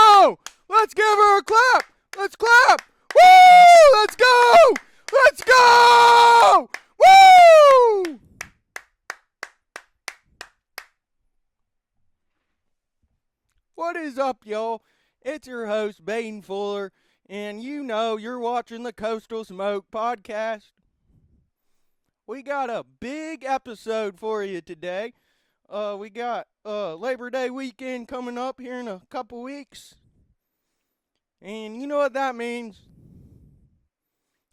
go! Let's give her a clap! Let's clap! Woo! Let's go! Let's go! Woo! What is up, y'all? It's your host, Baden Fuller, and you know you're watching the Coastal Smoke podcast. We got a big episode for you today. We got Labor Day weekend coming up here in a couple weeks. And you know what that means?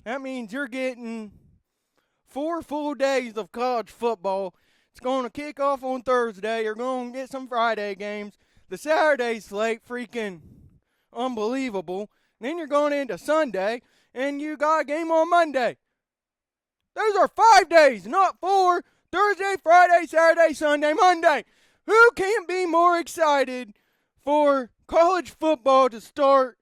That means you're getting 4 full days of college football. It's going to kick off on Thursday. You're going to get some Friday games. The Saturday slate, freaking unbelievable. And then you're going into Sunday, and you got a game on Monday. Those are 5 days, not 4. Thursday, Friday, Saturday, Sunday, Monday. Who can't be more excited for college football to start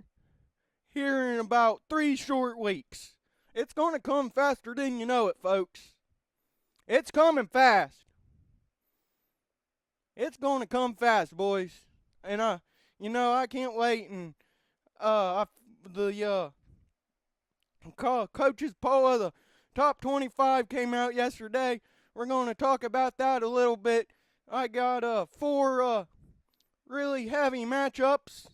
here in about 3 short weeks? It's going to come faster than you know it, folks. It's coming fast. It's going to come fast, boys. And I can't wait. And the coaches poll of the top 25 came out yesterday. We're going to talk about that a little bit. I got 4 really heavy matchups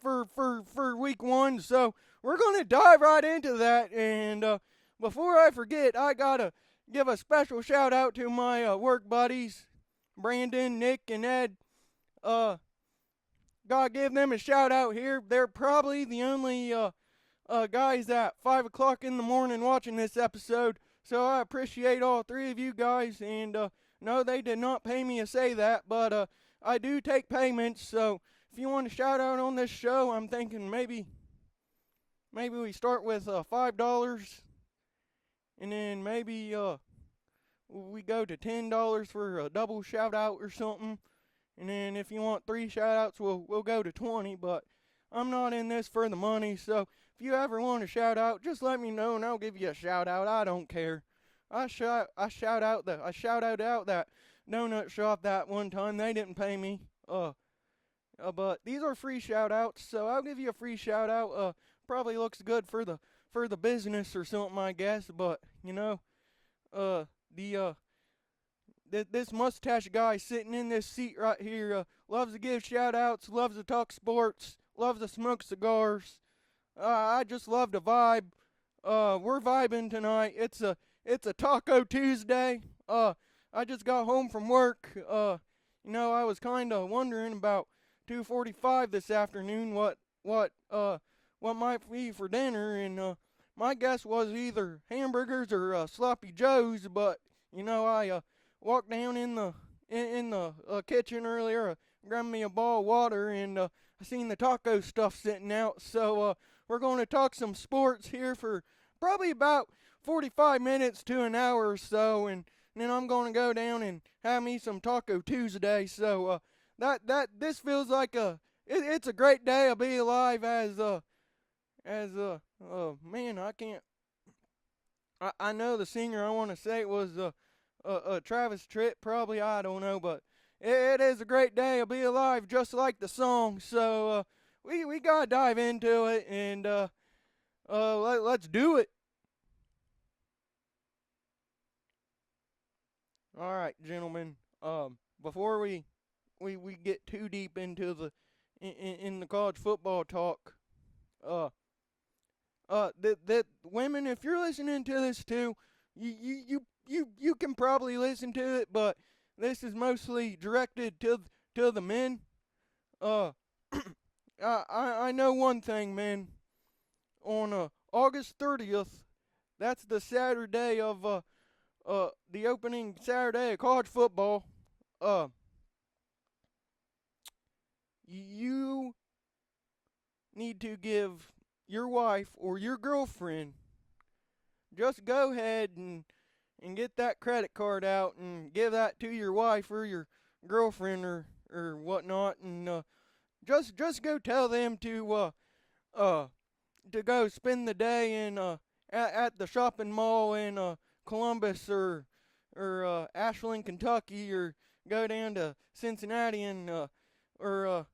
for week 1, so we're going to dive right into that. And before I forget, I got to give a special shout out to my work buddies, Brandon, Nick, and Ed. Gotta give them a shout out here. They're probably the only guys at 5 o'clock in the morning watching this episode. So I appreciate all 3 of you guys. And no, they did not pay me to say that, but I do take payments. So if you want a shout out on this show, I'm thinking maybe we start with $5, and then maybe we go to $10 for a double shout out or something. And then if you want 3 shout outs, we'll go to 20. But I'm not in this for the money, so if you ever want a shout out, just let me know and I'll give you a shout out. I don't care. I shouted out that donut shop that one time. They didn't pay me. But these are free shout outs, so I'll give you a free shout out. Probably looks good for the business or something, I guess. But this mustache guy sitting in this seat right here loves to give shout outs, loves to talk sports, loves to smoke cigars. I just love to vibe. We're vibing tonight. It's a Taco Tuesday. I just got home from work. I was kind of wondering about 2:45 this afternoon what might be for dinner, and my guess was either hamburgers or sloppy joes. But I walked down in the kitchen earlier, grabbed me a bottle of water, and I seen the taco stuff sitting out. So we're going to talk some sports here for probably about 45 minutes to an hour or so, and then I'm going to go down and have me some Taco Tuesday. So this feels like it's a great day to be alive man, I know the singer I want to say it was Travis Tritt, probably, I don't know, but it is a great day to be alive, just like the song. So we gotta dive into it, and let's do it. All right, gentlemen. Before we get too deep into the college football talk, that women, if you're listening to this too, you can probably listen to it, but this is mostly directed to the men. I know one thing, man. On August 30th, that's the Saturday of the opening Saturday of college football. You need to give your wife or your girlfriend, just go ahead and get that credit card out and give that to your wife or your girlfriend or whatnot, and just go tell them to go spend the day in at the shopping mall in Columbus or Ashland, Kentucky, or go down to Cincinnati and or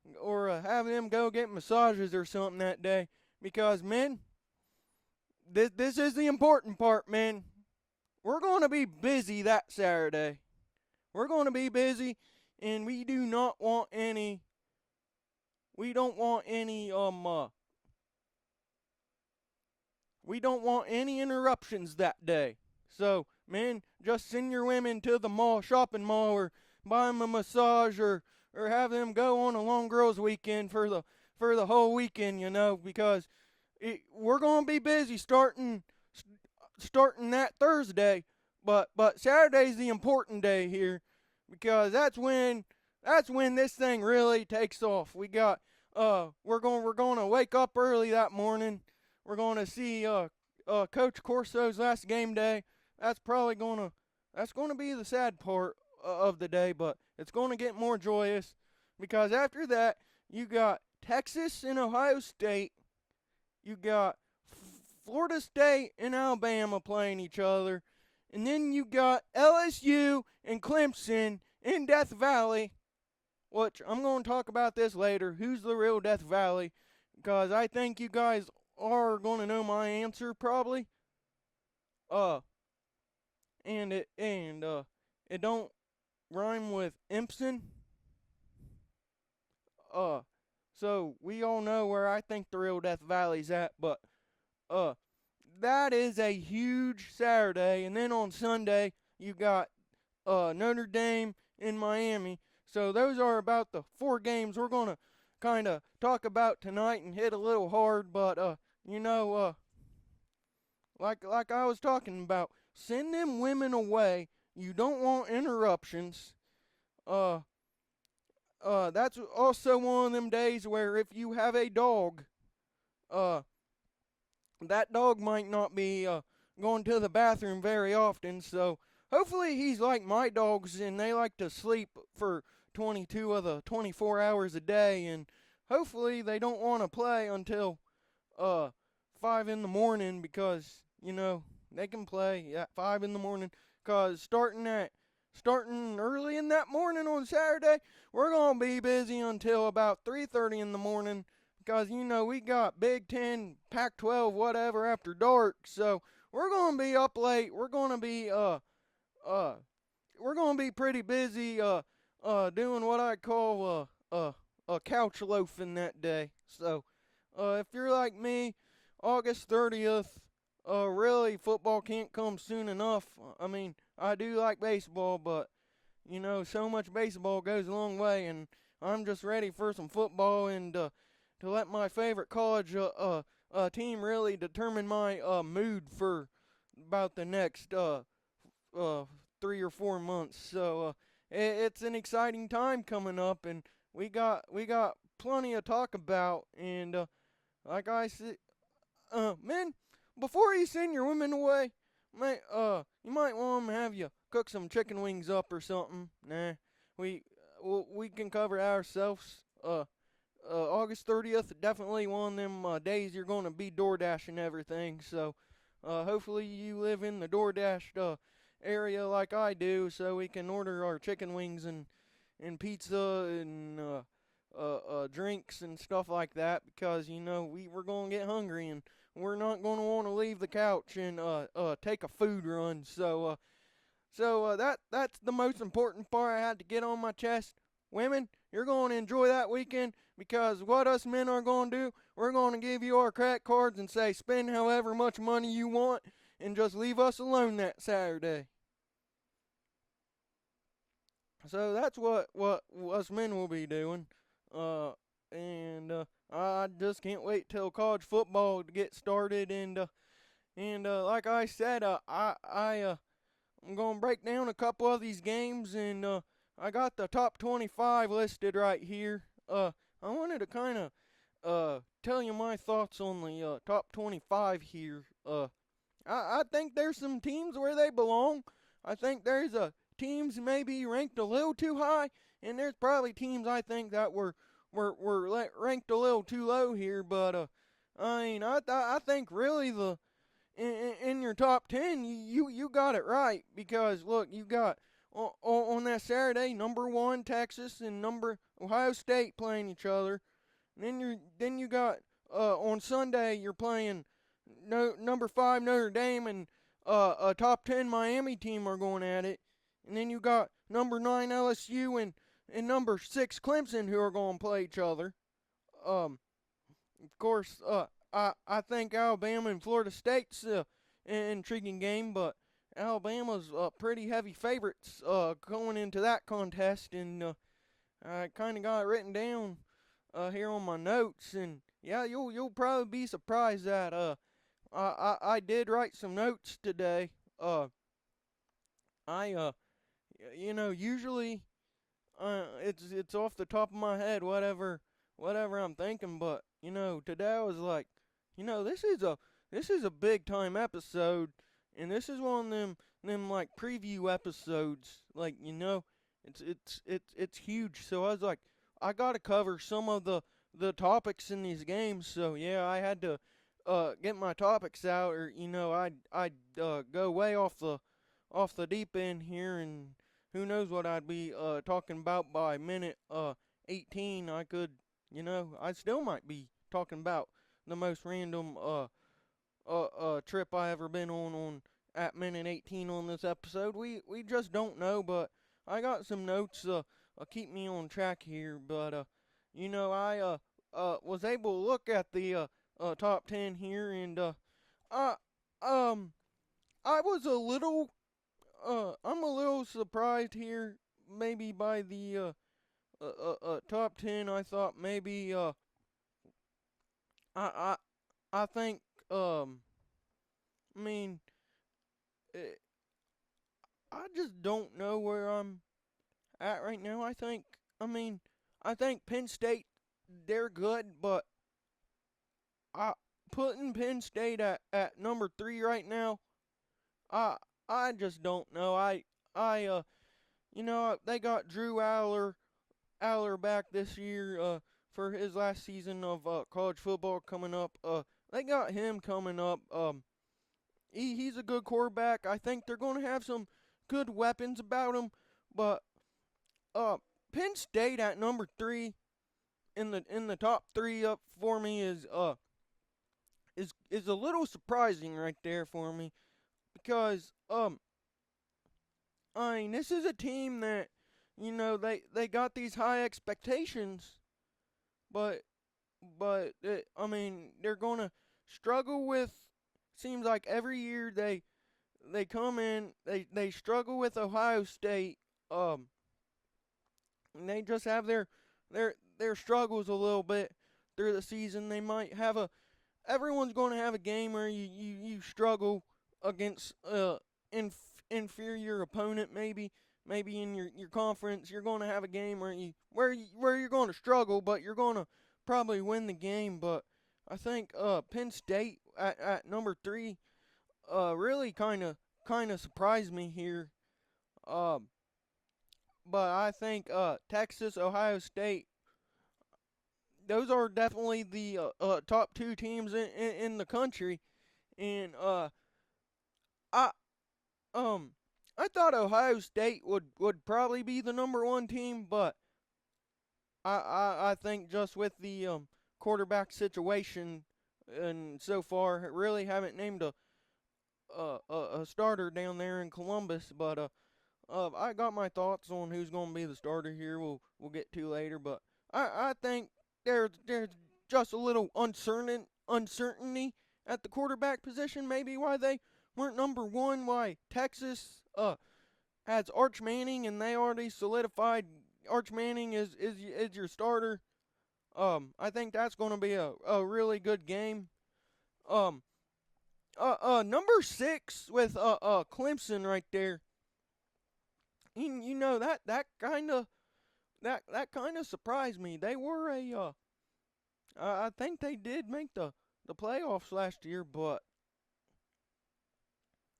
have them go get massages or something that day. Because, men, this is the important part, man. We're going to be busy that Saturday. We're going to be busy, and we do not want any. We don't want any we don't want any interruptions that day. So, man, just send your women to the mall, shopping mall, or buy them a massage, or have them go on a long girls' weekend for the whole weekend, because we're gonna be busy starting that Thursday, but Saturday's the important day here, because that's when this thing really takes off. We're gonna wake up early that morning. We're gonna see Coach Corso's last game day. That's gonna be the sad part of the day, but it's gonna get more joyous, because after that you got Texas and Ohio State. You got Florida State and Alabama playing each other. And then you got LSU and Clemson in Death Valley, which I'm going to talk about this later. Who's the real Death Valley? Because I think you guys are going to know my answer probably. And it don't rhyme with Impson. So we all know where I think the real Death Valley's at, but that is a huge Saturday. And then on Sunday you got Notre Dame in Miami. So those are about the 4 games we're gonna kind of talk about tonight and hit a little hard. But like I was talking about, send them women away. You don't want interruptions. That's also one of them days where if you have a dog, that dog might not be going to the bathroom very often. So hopefully he's like my dogs, and they like to sleep for 22 of the 24 hours a day, and hopefully they don't want to play until 5 in the morning, because they can play at 5 in the morning, because starting early in that morning on Saturday, we're going to be busy until about 3:30 in the morning, because we got Big 10, Pac-12, whatever after dark. So we're going to be up late. We're going to be pretty busy doing what I call a couch loafing that day. So if you're like me, August 30th, really football can't come soon enough. I mean, I do like baseball, but so much baseball goes a long way, and I'm just ready for some football, and to let my favorite college team really determine my mood for about the next 3 or 4 months. So it's an exciting time coming up, and we got plenty to talk about. And like I said, men, before you send your women away, you might want them to have you cook some chicken wings up or something. Nah, we can cover that ourselves. August 30th, definitely one of them days you're going to be DoorDashing everything. So hopefully you live in the DoorDash area like I do, so we can order our chicken wings and pizza and drinks and stuff like that, because we're going to get hungry, and we're not going to want to leave the couch and take a food run. So that's the most important part I had to get on my chest. Women, you're going to enjoy that weekend, because what us men are going to do, we're going to give you our credit cards and say spend however much money you want, and just leave us alone that Saturday. So that's what us men will be doing. And I just can't wait till college football to get started. And like I said, I'm gonna break down a couple of these games, and I got the top 25 listed right here. I wanted to kind of tell you my thoughts on the top 25 here. I think there's some teams where they belong. I think there's teams maybe ranked a little too high, and there's probably teams I think that were ranked a little too low here. But I think really in your top 10, you got it right, because look, you got on that Saturday, number 1 Texas and number Ohio State playing each other. then you got on Sunday you're playing number 5 Notre Dame and a top 10 Miami team are going at it, and then you got number 9 LSU and number 6 Clemson who are going to play each other. Of course, I think Alabama and Florida State's an intriguing game, but Alabama's pretty heavy favorites going into that contest, and I kind of got it written down here on my notes, and yeah, you'll probably be surprised that I did write some notes today. I usually it's off the top of my head whatever I'm thinking, but today I was like, this is a big time episode, and this is one of them like preview episodes, like it's huge. So I was like, I gotta cover some of the topics in these games. So yeah, I had to get my topics out, or I'd go way off the deep end here, and who knows what I'd be talking about by minute 18. I still might be talking about the most random trip I ever been on at minute 18 on this episode. We just don't know, but I got some notes keep me on track here. But I was able to look at the top 10 here, and I I was a little I'm a little surprised here, maybe by the top 10. I thought maybe I I think I mean eh, I just don't know where I'm at right now. I think Penn State, they're good, but I putting Penn State at number 3 right now. I I just don't know. I they got Drew Aller back this year for his last season of college football coming up. They got him coming up. He's a good quarterback. I think they're going to have some good weapons about him, but uh Penn State at number 3 in the top 3 up for me is a little surprising right there for me, because this is a team that they got these high expectations, but they're gonna struggle with. Seems like every year they come in, they struggle with Ohio State. And they just have their struggles a little bit through the season. They might have a everyone's going to have a game where you struggle against inferior opponent. Maybe in your conference you're going to have a game where you're going to struggle, but you're going to probably win the game. But I think Penn State at number 3 really kind of surprised me here. Um, but I think Texas, Ohio State, those are definitely the top 2 teams in the country, and I um I thought Ohio State would probably be the number 1 team, but I think just with the quarterback situation, and so far really haven't named a starter down there in Columbus, but I got my thoughts on who's going to be the starter here. We'll get to later, but I think there's just a little uncertainty at the quarterback position. Maybe why they weren't number 1. Why Texas has Arch Manning, and they already solidified Arch Manning is your starter. I think that's going to be a really good game. Um, number 6 with Clemson right there. That kind of surprised me. They were I think they did make the playoffs last year,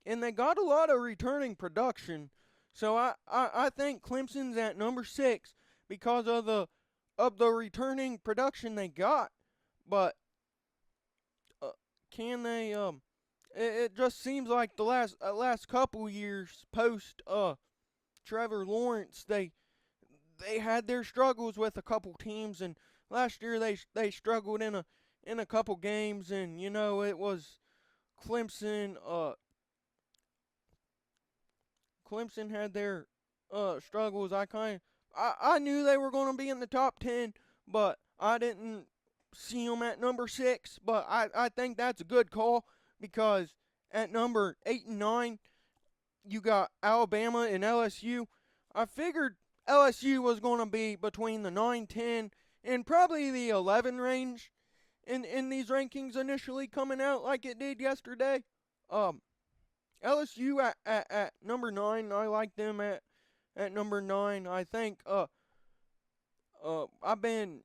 and they got a lot of returning production. So I think Clemson's at number 6 because of the returning production they got. But can they it just seems like the last couple years post Trevor Lawrence, they had their struggles with a couple teams, and last year they struggled in a couple games, and it was Clemson. Clemson had their struggles. I knew they were going to be in the top 10, but I didn't see them at number 6. But I think that's a good call because at number 8 and 9 you got Alabama and LSU. I figured LSU was going to be between the 9, 10, and probably the 11 range in these rankings initially coming out like it did yesterday. Um, LSU at number 9. I like them at number 9. I think I've been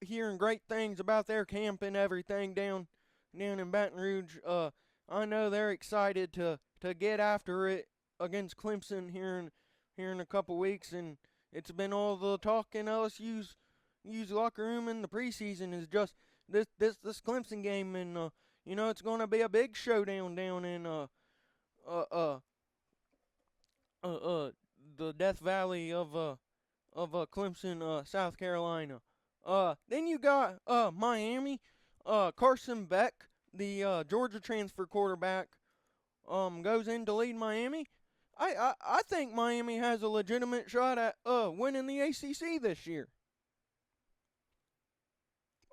hearing great things about their camp and everything down in Baton Rouge. I know they're excited to get after it against Clemson here in a couple weeks, and it's been all the talk in LSU's locker room in the preseason is just this Clemson game, and it's going to be a big showdown down in uh uh uh, uh the Death Valley of Clemson, South Carolina. Then you got Miami, Carson Beck, the Georgia transfer quarterback, goes in to lead Miami. I think Miami has a legitimate shot at winning the ACC this year.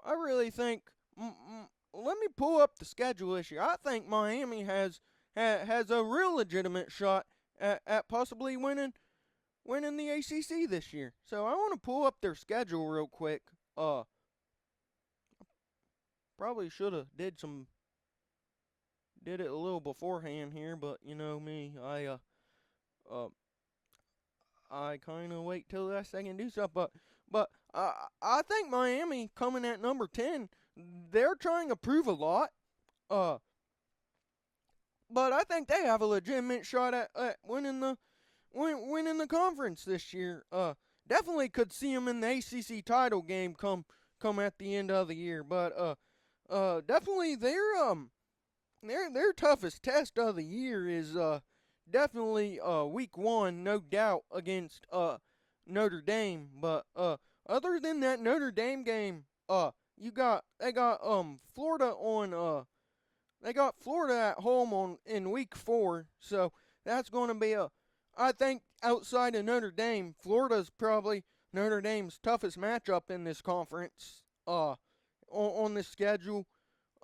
I really think. Let me pull up the schedule this year. I think Miami has a real legitimate shot at possibly winning the ACC this year. So I want to pull up their schedule real quick. Probably should have did it a little beforehand here, but you know me, uh I kind of wait till the last second to do stuff. But I think Miami coming at number 10, they're trying to prove a lot. Uh, but I think they have a legitimate shot at winning the conference this year. Definitely could see them in the ACC title game come at the end of the year. But definitely their toughest test of the year is definitely week 1, no doubt, against Notre Dame. But other than that Notre Dame game, they got Florida on they got Florida at home in week 4, so that's going to be I think outside of Notre Dame, Florida's probably Notre Dame's toughest matchup in this conference on this schedule.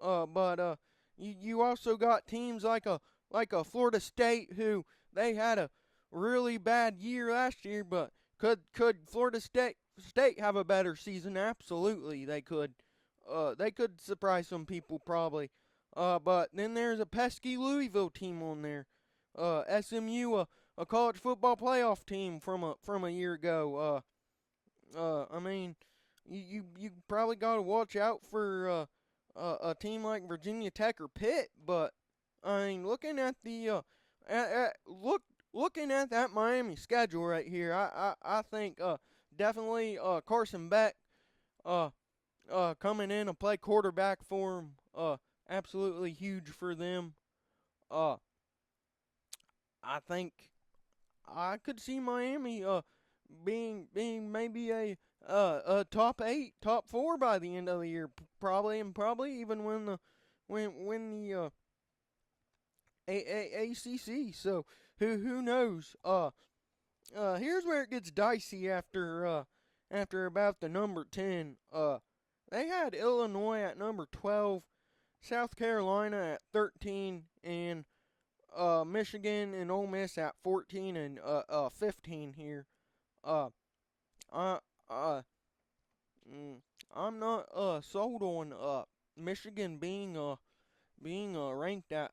But you also got teams like a Florida State, who they had a really bad year last year, but could Florida State have a better season? Absolutely, they could. They could surprise some people probably. But then there's a pesky Louisville team on there. SMU, a college football playoff team from a year ago. I mean, you probably got to watch out for a team like Virginia Tech or Pitt. But I mean, looking at that Miami schedule right here, I think definitely Carson Beck coming in and play quarterback for him, absolutely huge for them. Uh, I think I could see Miami being maybe a top 8, top 4 by the end of the year, probably even win the ACC. So who knows? Here's where it gets dicey after about the number 10. They had Illinois at number 12, South Carolina at 13, and Michigan and Ole Miss at 14 and 15 here. Uh, I I'm not sold on Michigan being ranked at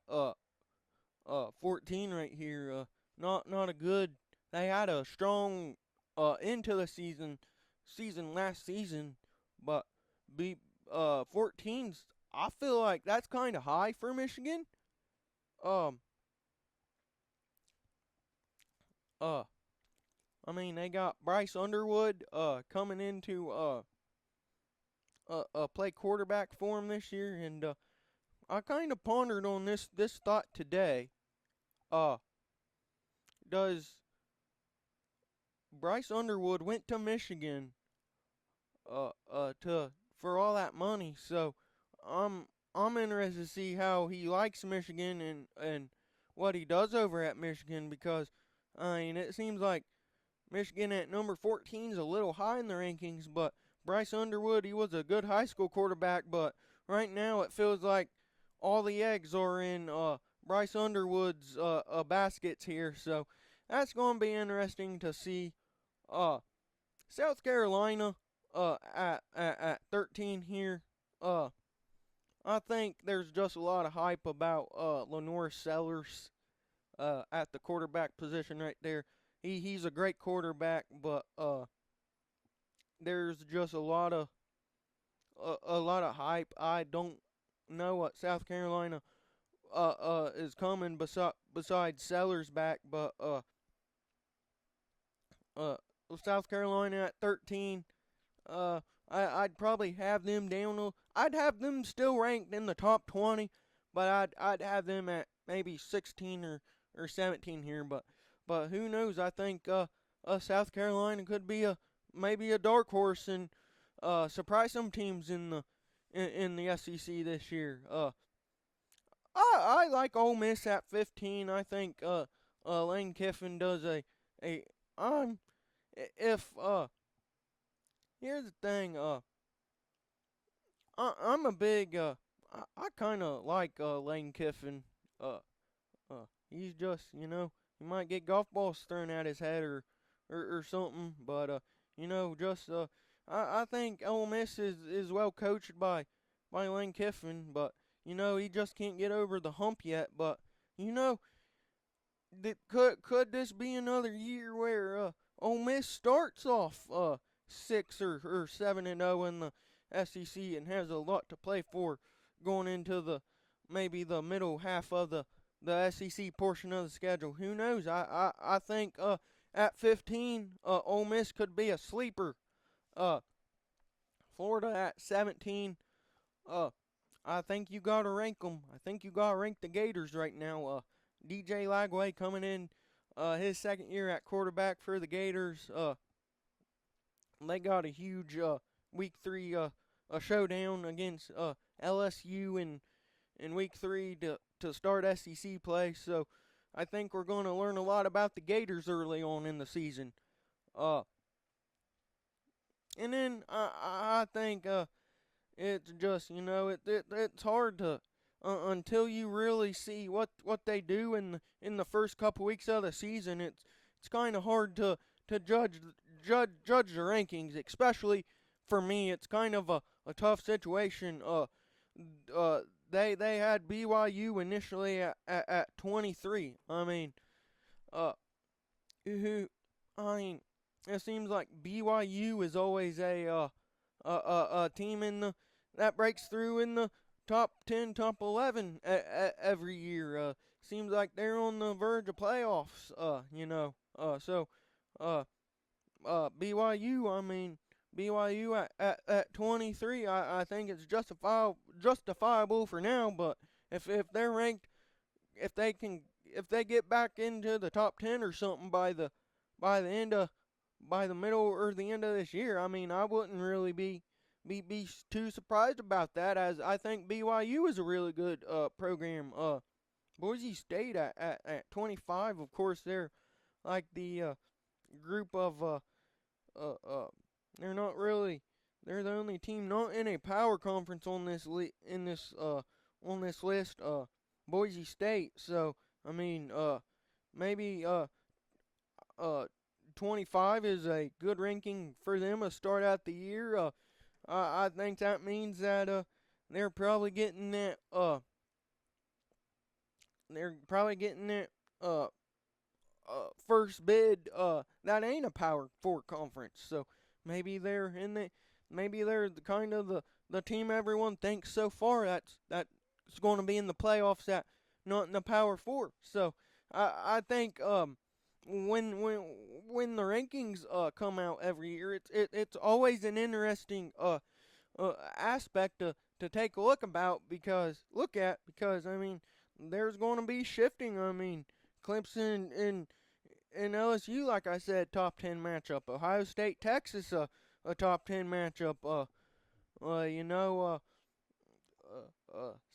14 right here. Not a good. They had a strong into the season last season, but be 14's. I feel like that's kind of high for Michigan. Um, uh, I mean, they got Bryce Underwood coming into play quarterback for him this year, and I kind of pondered on this thought today. Uh, does Bryce Underwood went to Michigan to for all that money. So I'm I'm interested to see how he likes Michigan and what he does over at Michigan because I mean it seems like Michigan at number 14 is a little high in the rankings, but Bryce Underwood, he was a good high school quarterback, but right now it feels like all the eggs are in Bryce Underwood's baskets here. So that's going to be interesting to see. Uh, South Carolina at 13 here. Uh, I think there's just a lot of hype about Lenore Sellers at the quarterback position right there. He's a great quarterback, but there's just a lot of hype. I don't know what South Carolina is coming besides Sellers back, but uh South Carolina at 13. Uh, I'd probably have them down. I'd have them still ranked in the top 20, but I'd have them at maybe 16 or 17 here. But who knows? I think South Carolina could be maybe a dark horse and surprise some teams in the SEC this year. I like Ole Miss at 15. I think Lane Kiffin does a I'm if here's the thing. I'm a big. I kind of like Lane Kiffin. Uh, he's just he might get golf balls thrown at his head or something. But just I think Ole Miss is well coached by Lane Kiffin. But he just can't get over the hump yet. But you know could this be another year where Ole Miss starts off 6 or 7-0 in the SEC and has a lot to play for going into the maybe the middle half of the SEC portion of the schedule? Who knows? I think at 15 Ole Miss could be a sleeper. Uh, Florida at 17. Uh, I think you gotta rank them. I think you gotta rank the Gators right now. DJ Lagway coming in his second year at quarterback for the Gators. They got a huge week 3 a showdown against LSU in week 3 to start SEC play. So I think we're going to learn a lot about the Gators early on in the season. Uh, and then I think it's just it's hard to until you really see what they do in the first couple weeks of the season. It's kind of hard to judge the rankings, especially for me. It's kind of a tough situation. They had BYU initially at 23. I mean, uh, who I mean, it seems like BYU is always a team in the that breaks through in the top 10, top 11 every year. Seems like they're on the verge of playoffs. So uh, BYU. I mean, BYU at 23. I think it's justifiable for now. But if they're ranked, if they get back into the top 10 or something by the end of by the middle or the end of this year, I mean, I wouldn't really be too surprised about that, as I think BYU is a really good program. Boise State at 25, of course, they're like the group of uh, uh, they're not really. They're the only team not in a power conference on this list. Boise State. So I mean, maybe uh 25 is a good ranking for them to start out the year. I think that means that they're probably getting that uh first bid that ain't a Power Four conference. So maybe they're in the maybe they're the kind of the team everyone thinks so far that's going to be in the playoffs, that not in the Power Four. So I think when the rankings come out every year, it's always an interesting aspect to take a look at because I mean there's going to be shifting. I mean Clemson and LSU, like I said, top 10 matchup. Ohio State, Texas, a top 10 matchup. You know,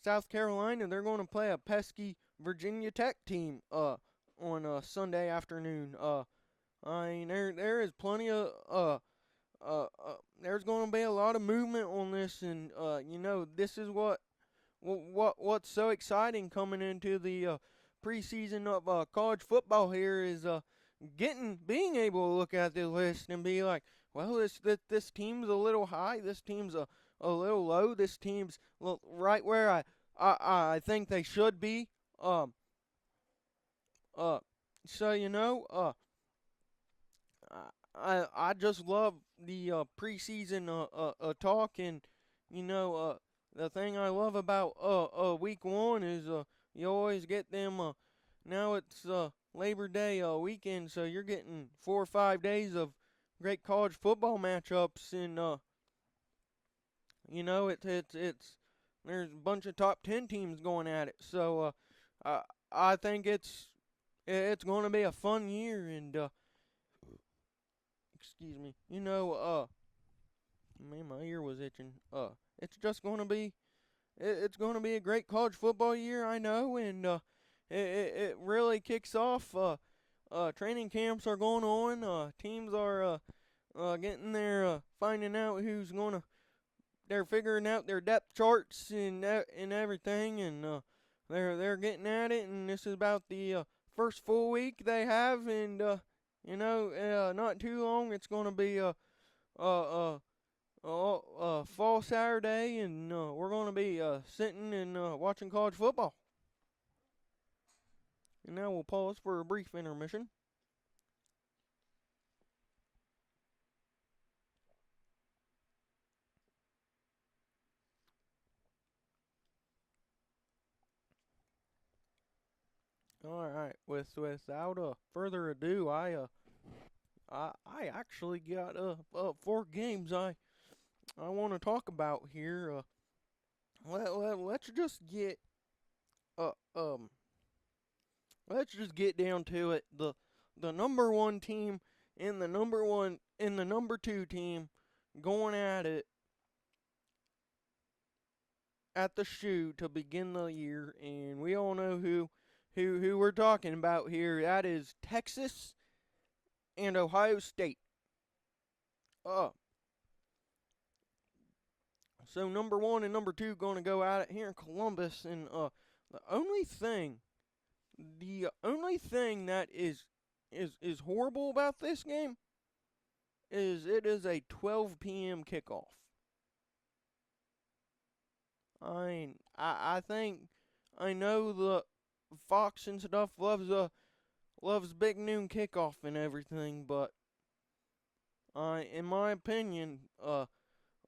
South Carolina, they're going to play a pesky Virginia Tech team on Sunday afternoon. I mean, there is plenty of there's going to be a lot of movement on this, and you know, this is what's so exciting coming into the preseason of college football here is being able to look at the list and be like, well, this team's a little high, this team's a little low, this team's right where I think they should be. Um, uh, so you know, I just love the preseason talk, and you know, the thing I love about week one is you always get them now it's Labor Day weekend, so you're getting 4 or 5 days of great college football matchups, and you know, it's there's a bunch of top 10 teams going at it, so I think it's going to be a fun year, and excuse me, you know, man, my ear was itching. It's just gonna be, it's gonna be a great college football year, I know, and it really kicks off. Training camps are going on. Teams are getting their finding out who's gonna. They're figuring out their depth charts and everything, and they're getting at it. And this is about the first full week they have, and you know, not too long. It's gonna be uh, fall Saturday, and we're going to be sitting and watching college football. And now we'll pause for a brief intermission. All right, without further ado, I actually got 4 games I want to talk about here. Let's just get uh um let's just get down to it. The number one team and the number two team going at it at the shoe to begin the year, and we all know who we're talking about here. That is Texas and Ohio State. Uh, so number one and number two going to go at it here in Columbus, and the only thing, the only thing that is horrible about this game is it is a 12 p.m. kickoff. I think I know the Fox and stuff loves big noon kickoff and everything, but in my opinion,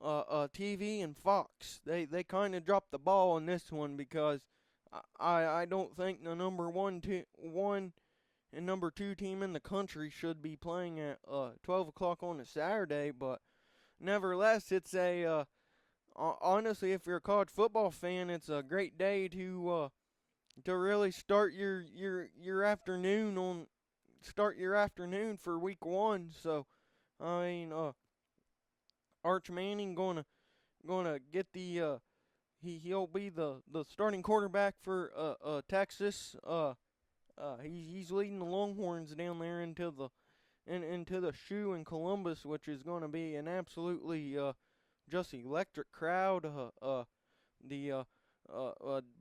TV and Fox they kind of dropped the ball on this one because I don't think the one and number two team in the country should be playing at 12 o'clock on a Saturday, but nevertheless, it's a honestly, if you're a college football fan, it's a great day to really start your afternoon for week one. So I mean, Arch Manning gonna get the he'll be the starting quarterback for Texas. He's leading the Longhorns down there into the shoe in Columbus, which is going to be an absolutely just electric crowd. The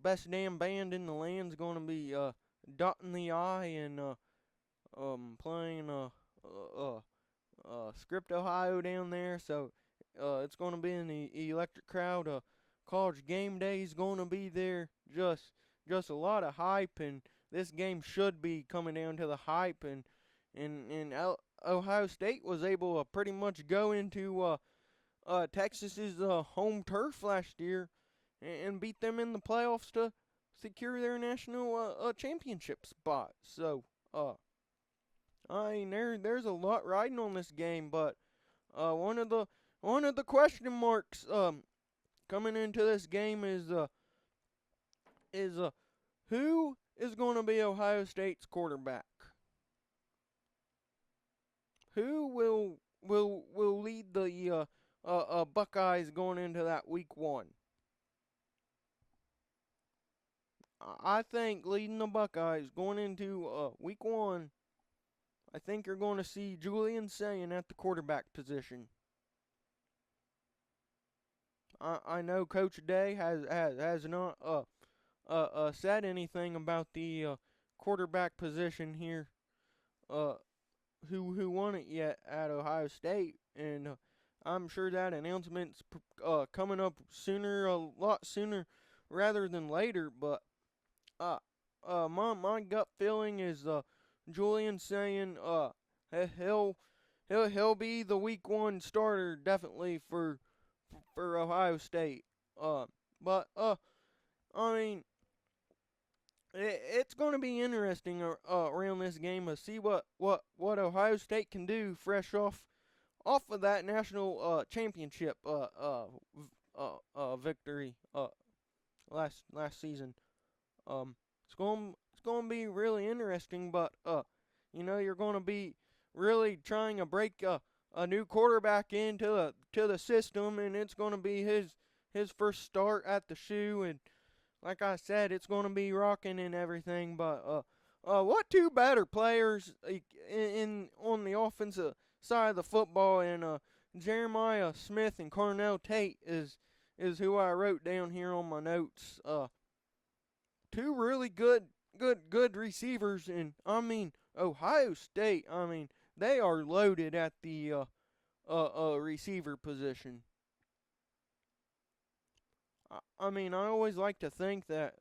best damn band in the land's going to be dotting the I and playing Script, Ohio down there. So it's going to be an electric crowd. College game day is going to be there. Just a lot of hype, and this game should be coming down to the hype. And Ohio State was able to pretty much go into Texas's home turf last year and beat them in the playoffs to secure their national championship spot. So I mean, there's a lot riding on this game, but one of the question marks coming into this game is who is going to be Ohio State's quarterback? will lead the Buckeyes going into that week one? I think leading the Buckeyes going into week one, I think you're going to see Julian Sayin at the quarterback position. I know Coach Day has not said anything about the quarterback position here. Uh, who won it yet at Ohio State, and I'm sure that announcement's coming up sooner, a lot sooner rather than later. But my gut feeling is Julian saying he'll be the week one starter definitely for Ohio State. But I mean, it's going to be interesting around this game to see what Ohio State can do fresh off of that national championship victory last season. It's going to be really interesting, but you're going to be really trying to break a new quarterback into the system, and it's going to be his first start at the shoe, and like I said, it's going to be rocking and everything. But what two better players in on the offensive side of the football? And Jeremiah Smith and Cornell Tate is who I wrote down here on my notes. Two really good receivers, and I mean Ohio State. I mean they are loaded at the receiver position. I mean, I always like to think that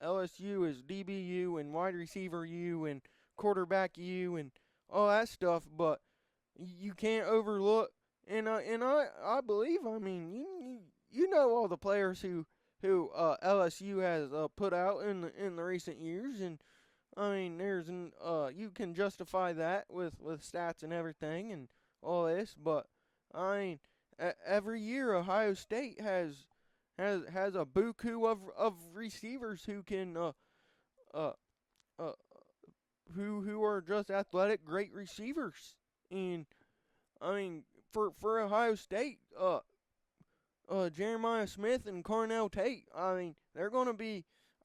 LSU is DBU and wide receiver U and quarterback U and all that stuff, but you can't overlook. And I believe. I mean, you know all the players who LSU has put out in the recent years, and I mean, you can justify that with stats and everything and all this, but I mean, every year Ohio State has a buku of receivers who can uh uh who are just athletic great receivers. And I mean, for Ohio State, Jeremiah Smith and Cornell Tate, I mean,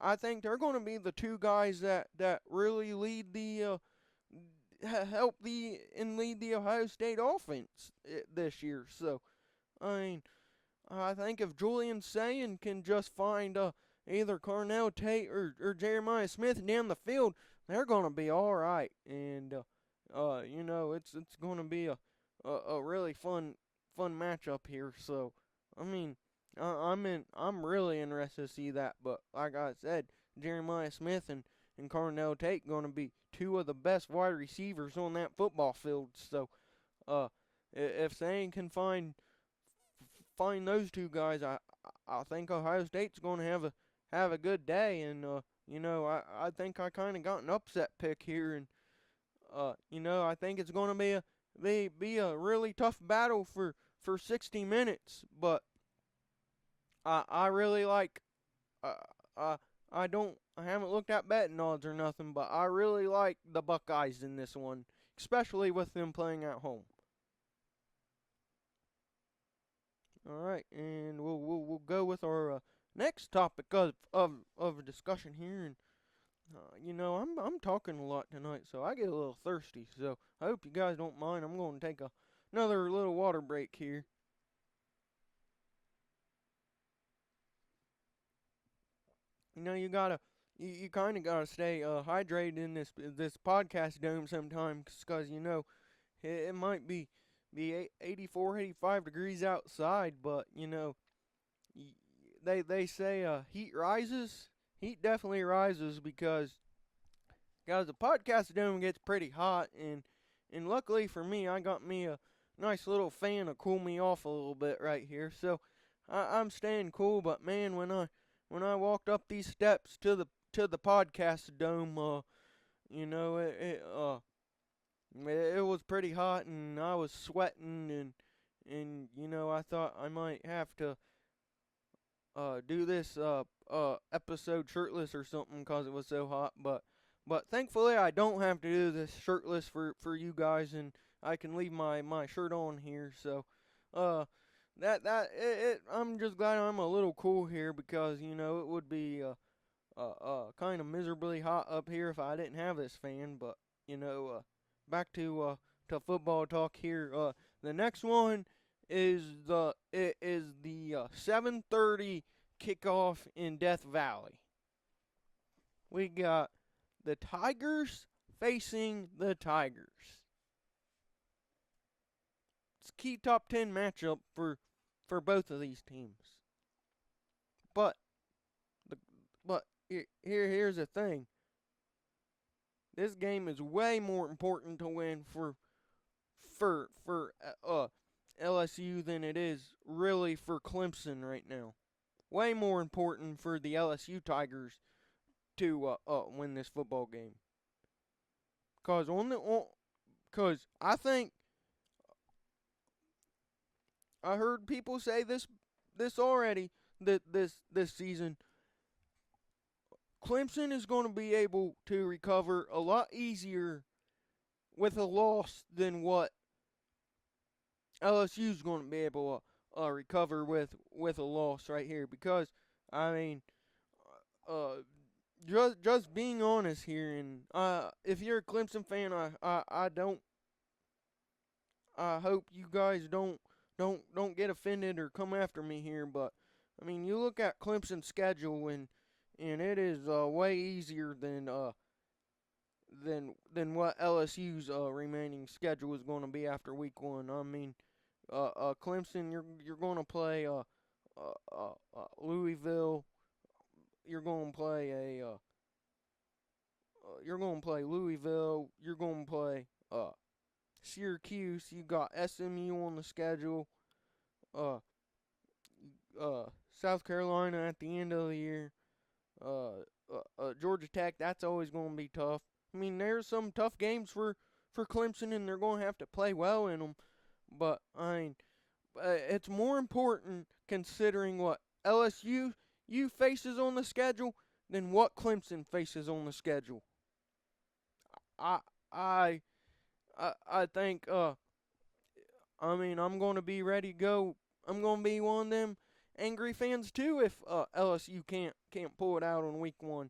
I think they're gonna be the two guys that really lead the help the and lead the Ohio State offense this year. So I mean, I think if Julian Sayin can just find either Cornell Tate or Jeremiah Smith down the field, they're gonna be all right. And it's gonna be a really fun matchup here. So I mean, I'm really interested to see that. But like I said, Jeremiah Smith and Cornell Tate gonna be two of the best wide receivers on that football field. So uh, if Sayin can find those two guys, I think Ohio State's going to have a good day. And I think I kind of got an upset pick here, and I think it's going to be a really tough battle for 60 minutes. But I really like uh, uh I haven't looked at betting odds or nothing, but I really like the Buckeyes in this one, especially with them playing at home. All right, and we'll go with our next topic of discussion here. And I'm talking a lot tonight, so I get a little thirsty. So I hope you guys don't mind. I'm going to take another little water break here. You kind of gotta stay hydrated in this podcast dome sometimes, cause it might be 84, 85 degrees outside, but they say heat definitely rises because guys, the podcast dome gets pretty hot, and luckily for me, I got me a nice little fan to cool me off a little bit right here. So I'm staying cool. But man, when I walked up these steps to the podcast dome, you know, it was pretty hot, and I was sweating, and I thought I might have to do this episode shirtless or something because it was so hot. But thankfully I don't have to do this shirtless for you guys. And I can leave my shirt on here. So, uh, I'm just glad I'm a little cool here because it would be kind of miserably hot up here if I didn't have this fan. But back to football talk here. The next one is the 7:30 kickoff in Death Valley. We got the Tigers facing the Tigers. It's a key top 10 matchup for both of these teams. But the but here's the thing. This game is way more important to win for LSU than it is really for Clemson right now. Way more important for the LSU Tigers to win this football game. Cause I think I heard people say this already that this season. Clemson is going to be able to recover a lot easier with a loss than what LSU is going to be able to recover with a loss right here. Because I mean, uh, just being honest here, and if you're a Clemson fan, I don't. I hope you guys don't get offended or come after me here, but I mean, you look at Clemson's schedule and it is way easier than what LSU's remaining schedule is going to be after week 1. I mean, Clemson, you're going to play Louisville. You're going to play you're going to play Louisville. You're going to play Syracuse. You got SMU on the schedule. Uh, South Carolina at the end of the year. Georgia Tech. That's always going to be tough. I mean, there's some tough games for Clemson, and they're going to have to play well in them. But I mean, it's more important considering what LSU faces on the schedule than what Clemson faces on the schedule. I I I think I mean I'm going to be ready to go. I'm going to be one of them angry fans too if LSU can't pull it out on week 1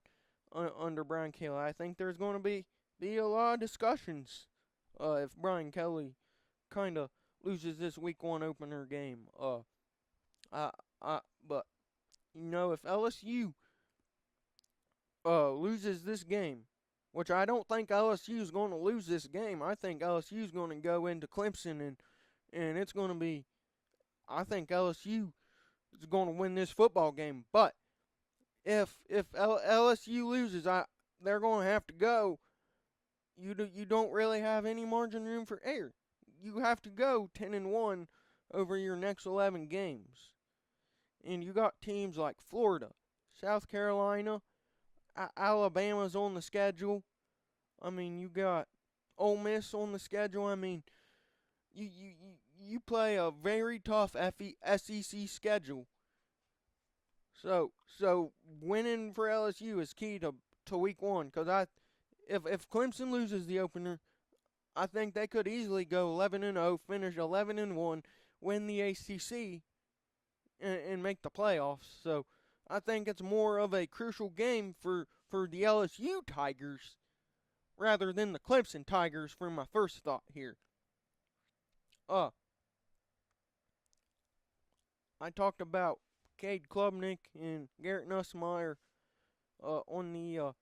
under Brian Kelly. I think there's going to be a lot of discussions if Brian Kelly kind of loses this week 1 opener game. I but if LSU loses this game, which I don't think LSU is going to lose this game. I think LSU is going to go into Clemson and it's going to be. I think LSU is going to win this football game. But if LSU loses, they're going to have to go. You don't really have any margin room for error. You have to go 10-1 over your next 11 games, and you got teams like Florida, South Carolina, Alabama's on the schedule. I mean, you got Ole Miss on the schedule. I mean, you play a very tough SEC schedule. So winning for LSU is key to week 1 because if Clemson loses the opener, I think they could easily go 11-0, finish 11-1, win the ACC, and make the playoffs. So I think it's more of a crucial game for the LSU Tigers rather than the Clemson Tigers for my first thought here. I talked about Cade Klubnik and Garrett Nussmeier on the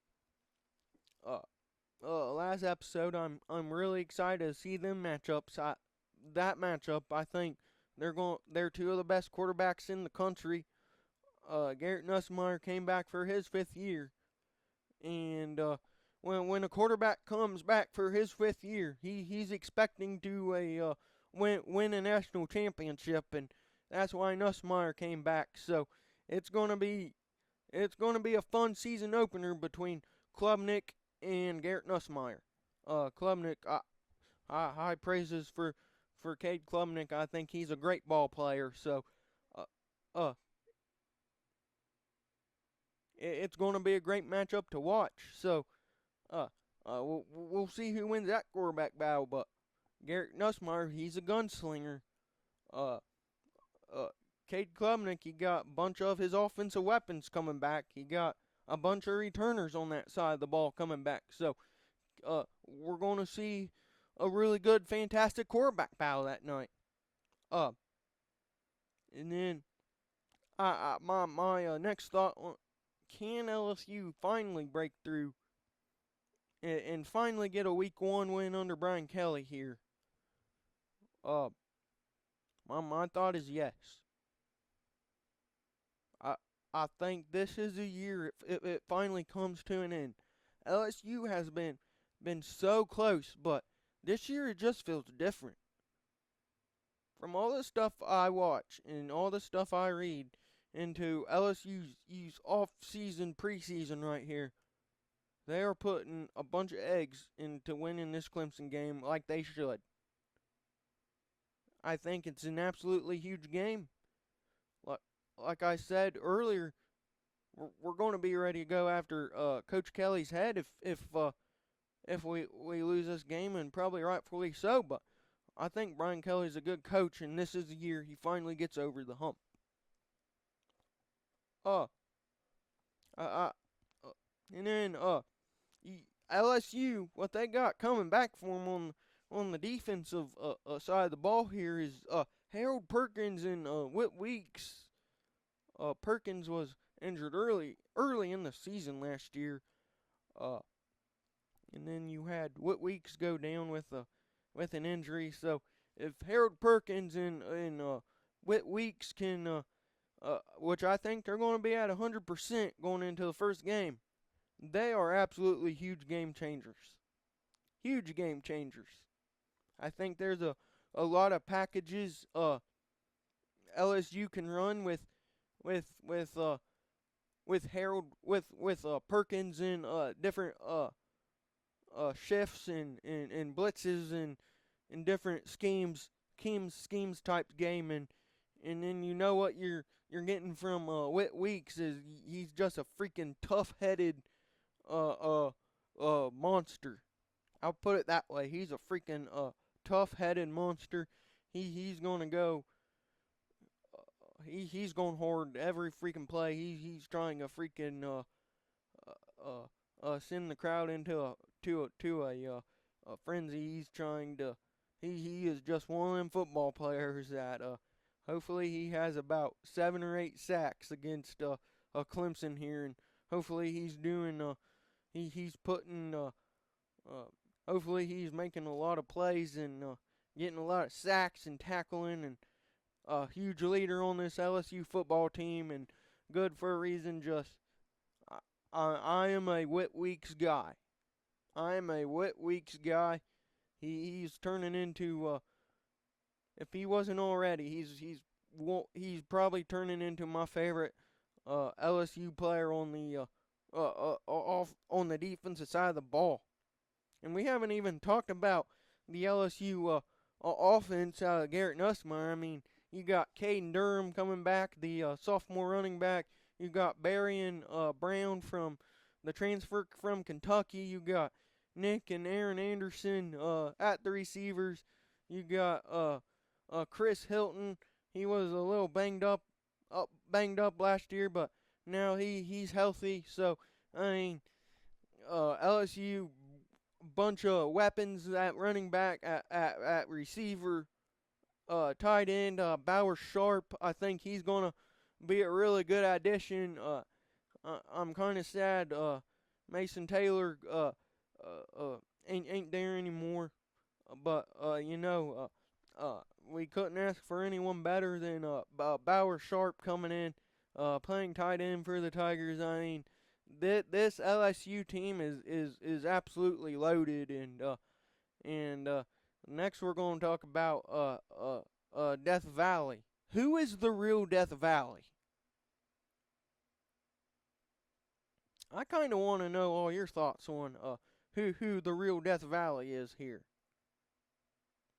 last episode. I'm really excited to see them matchups. That matchup, I think they're two of the best quarterbacks in the country. Garrett Nussmeier came back for his 5th year, and when a quarterback comes back for his 5th year, he's expecting to win a national championship, and that's why Nussmeier came back. So it's gonna be a fun season opener between Klubnik and Garrett Nussmeier. Klubnik, high praises for Cade Klubnik. I think he's a great ball player. So, uh, uh it's going to be a great matchup to watch. So, we'll see who wins that quarterback battle. But Garrett Nussmeier, he's a gunslinger. Uh, uh, Cade Klubnik, he got a bunch of his offensive weapons coming back. He got a bunch of returners on that side of the ball coming back. So, we're going to see a really good, fantastic quarterback battle that night. Uh, and then my next thought: can LSU finally break through and finally get a Week 1 win under Brian Kelly here? Uh, my thought is yes. I I think this is a year it finally comes to an end. LSU has been so close, but this year it just feels different. From all the stuff I watch and all the stuff I read into LSU's off-season preseason right here, they are putting a bunch of eggs into winning this Clemson game like they should. I think it's an absolutely huge game. Like, like I said earlier, we're going to be ready to go after Coach Kelly's head if we lose this game, and probably rightfully so. But I think Brian Kelly's a good coach, and this is the year he finally gets over the hump. Uh, I, I and then LSU, what they got coming back for them on the defensive side of the ball here is Harold Perkins and Whit Weeks. Perkins was injured early in the season last year. Uh, and then you had Whit Weeks go down with an injury. So if Harold Perkins and Whit Weeks can, which I think they're going to be at 100% going into the first game, they are absolutely huge game changers. Huge game changers. I think there's a lot of packages LSU can run with with uh with Harold with Perkins in different shifts and blitzes and different schemes type game, and then you know what you're getting from Whit Weeks is he's just a freaking tough-headed monster. I'll put it that way. He's a freaking tough-headed monster. He's gonna go. He's going hard every freaking play. He's trying to freaking send the crowd into a frenzy. He's trying to. He is just one of them football players that hopefully he has about 7 or 8 sacks against Clemson here, and hopefully he's doing he's putting hopefully he's making a lot of plays and getting a lot of sacks and tackling, and a huge leader on this LSU football team, and good for a reason. Just I am a Whit Weeks guy. I am a Whit Weeks guy. He's turning into if he wasn't already, he's probably turning into my favorite LSU player on the off on the defensive side of the ball. And we haven't even talked about the LSU offense out of Garrett Nussmeier. I mean, you got Caden Durham coming back, the sophomore running back. You got Barry and Brown from the transfer from Kentucky. You got Nick and Aaron Anderson at the receivers. You got Chris Hilton. He was a little banged up last year, but now he's healthy. So I mean, LSU bunch of weapons at running back, at receiver, tight end, Bauer Sharp. I think he's gonna be a really good addition. I'm kind of sad Mason Taylor ain't there anymore, but we couldn't ask for anyone better than Bauer Sharp coming in, playing tight end for the Tigers. I mean, this LSU team is absolutely loaded, and next we're going to talk about Death Valley. Who is the real Death Valley? I kind of want to know all your thoughts on who the real Death Valley is here.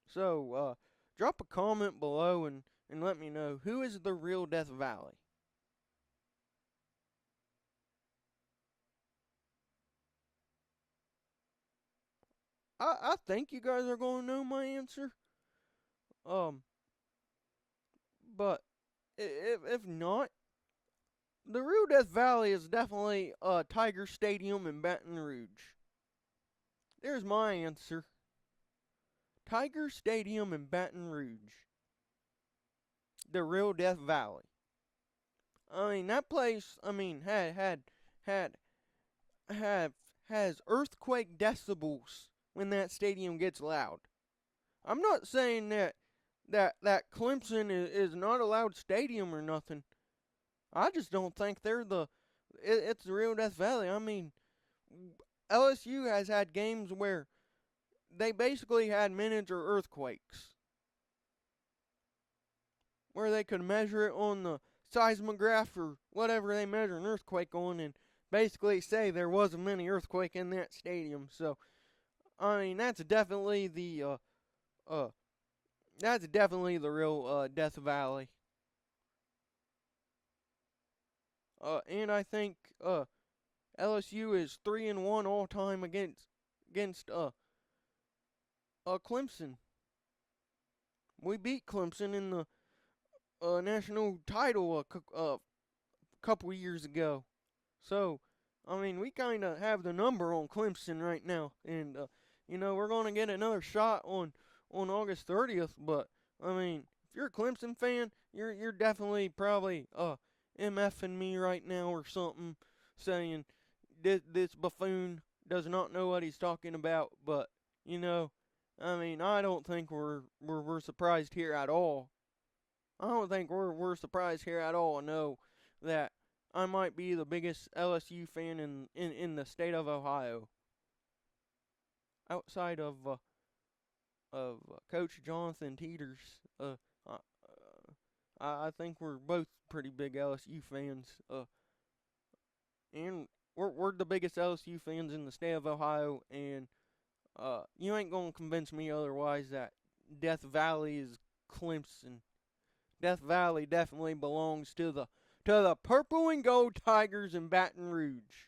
So drop a comment below and let me know who is the real Death Valley. I think you guys are going to know my answer. Um, but if not, the real Death Valley is definitely Tiger Stadium in Baton Rouge. There's my answer. Tiger Stadium in Baton Rouge. The real Death Valley. I mean, that place, I mean, had have has earthquake decibels when that stadium gets loud. I'm not saying that Clemson is not a loud stadium or nothing. I just don't think it's the real Death Valley. I mean, LSU has had games where they basically had miniature earthquakes, where they could measure it on the seismograph or whatever they measure an earthquake on, and basically say there was a mini earthquake in that stadium. So I mean, uh that's definitely the real Death Valley. And I think LSU is 3-1 all time against Clemson. We beat Clemson in the national title a couple years ago. So, I mean, we kind of have the number on Clemson right now, and we're going to get another shot on August 30th. But I mean, if you're a Clemson fan, you're definitely probably mfing me right now or something, saying this buffoon does not know what he's talking about. But you know, I mean, I don't think we're surprised here at all. I don't think we're surprised here at all. Know that I might be the biggest LSU fan in the state of Ohio, outside of Coach Jonathan Teeters. Uh, I think we're both pretty big LSU fans. And we're the biggest LSU fans in the state of Ohio. And you ain't gonna convince me otherwise that Death Valley is Clemson. Death Valley definitely belongs to the Purple and Gold Tigers in Baton Rouge.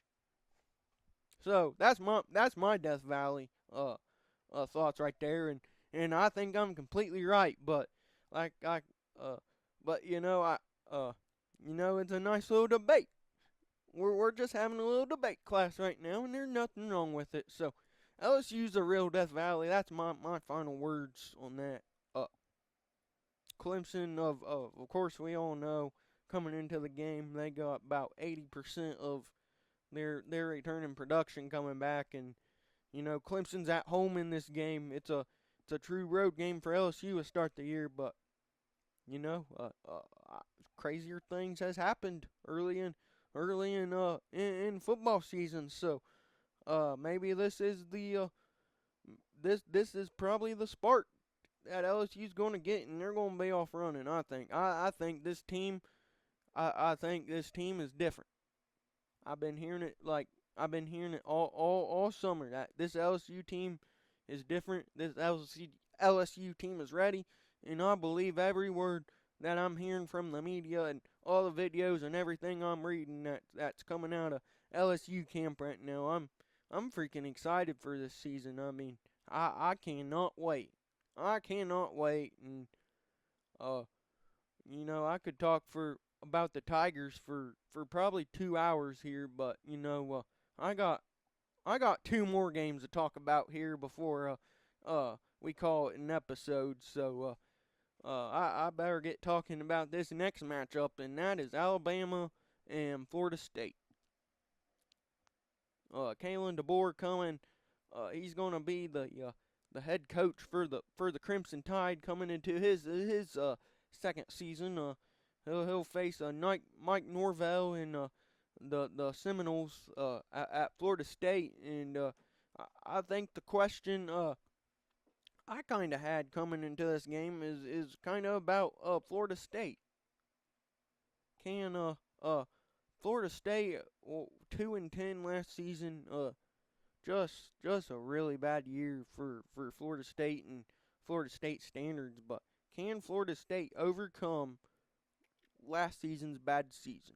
So that's my Death Valley thoughts right there, and I think I'm completely right. But like I uh but it's a nice little debate. We're just having a little debate class right now, and there's nothing wrong with it. So LSU's a real Death Valley. That's my final words on that. Uh, Clemson of course we all know coming into the game they got about 80% of their returning production coming back, and Clemson's at home in this game. It's a true road game for LSU to start the year, but you know, crazier things has happened early in football season. So maybe this is probably the spark that LSU's going to get, and they're going to be off running. I think this team. I think this team is different. I've been hearing it all summer that this LSU team is different. This LSU team is ready, and I believe every word that I'm hearing from the media and all the videos and everything I'm reading that's coming out of LSU camp right now. I'm freaking excited for this season. I mean, I cannot wait. I cannot wait, and uh I could talk for about the Tigers for probably 2 hours here, but I got I got two more games to talk about here before we call it an episode. So I better get talking about this next matchup, and that is Alabama and Florida State. Kalen DeBoer coming. He's gonna be the head coach for the Crimson Tide coming into his second season. He'll face Mike Norvell and the Seminoles at Florida State, and I think the question I kind of had coming into this game is kind of about Florida State. Can Florida State 2-10 last season just a really bad year for Florida State and Florida State standards, but can Florida State overcome last season's bad season?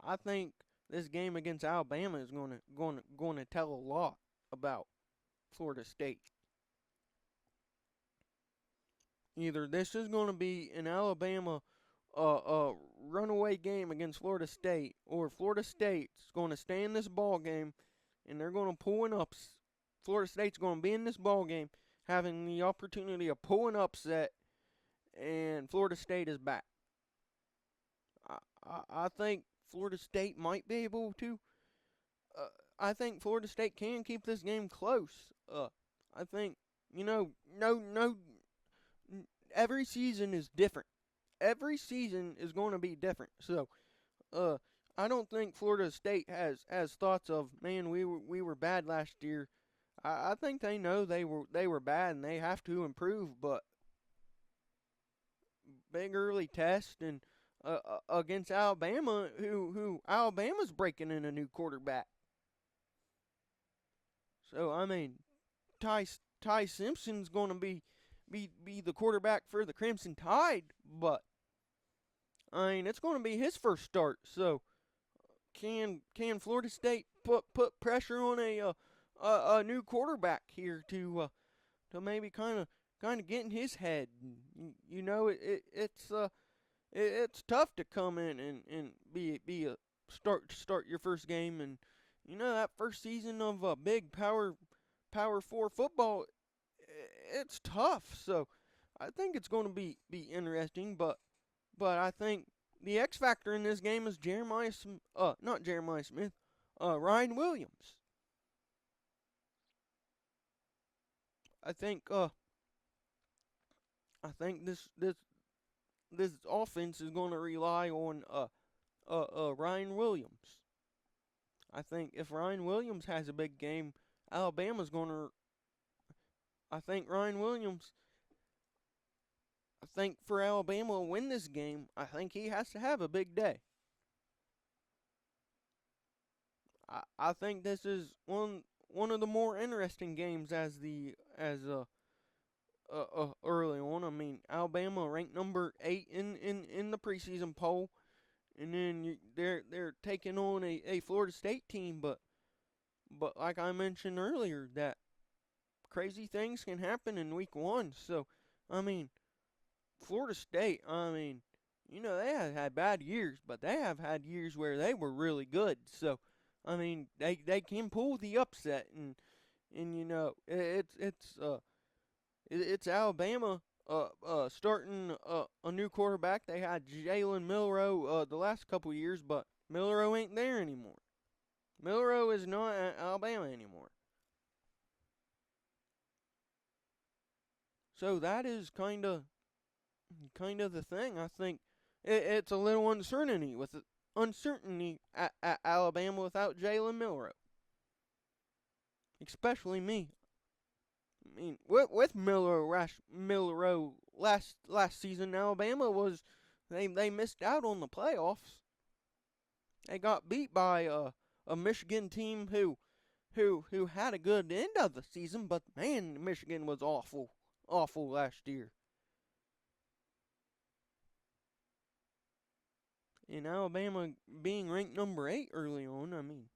I think this game against Alabama is going to tell a lot about Florida State. Either this is going to be an Alabama runaway game against Florida State, or Florida State's going to stay in this ball game and they're going to pull an upset. Florida State's going to be in this ball game having the opportunity of pulling upset, and Florida State is back. I think Florida State might be able to. I think Florida State can keep this game close. I think, no. Every season is different. Every season is going to be different. So, I don't think Florida State has thoughts of, man, we were bad last year. I think they know they were bad and they have to improve. But big early test and against Alabama, who Alabama's breaking in a new quarterback. So I mean, Ty Simpson's going to be the quarterback for the Crimson Tide, but I mean it's going to be his first start. So can Florida State put pressure on a new quarterback here to maybe kind of get in his head? It's tough to come in and be a start your first game, and that first season of big power 4 football, it's tough. So I think it's going to be interesting, but I think the X factor in this game is not Jeremiah Smith, Ryan Williams. I think this offense is going to rely on Ryan Williams. I think if Ryan Williams has a big game, Alabama's going to. I think Ryan Williams. I think for Alabama to win this game, I think he has to have a big day. I think this is one of the more interesting games as early on. I mean, Alabama ranked number 8 in the preseason poll, and then they're taking on a Florida State team, but like I mentioned earlier, that crazy things can happen in week 1. So I mean, Florida State, I mean, they have had bad years, but they have had years where they were really good. So I mean, they can pull the upset, and it's Alabama starting a new quarterback. They had Jalen Milroe the last couple years, but Milroe ain't there anymore. Milroe is not at Alabama anymore. So that is kind of the thing. I think it's a little uncertainty at Alabama without Jalen Milroe. Especially me. I mean, with Milroe last season, Alabama they missed out on the playoffs. They got beat by a Michigan team who had a good end of the season, but man, Michigan was awful last year. And Alabama being ranked number 8 early on, I mean,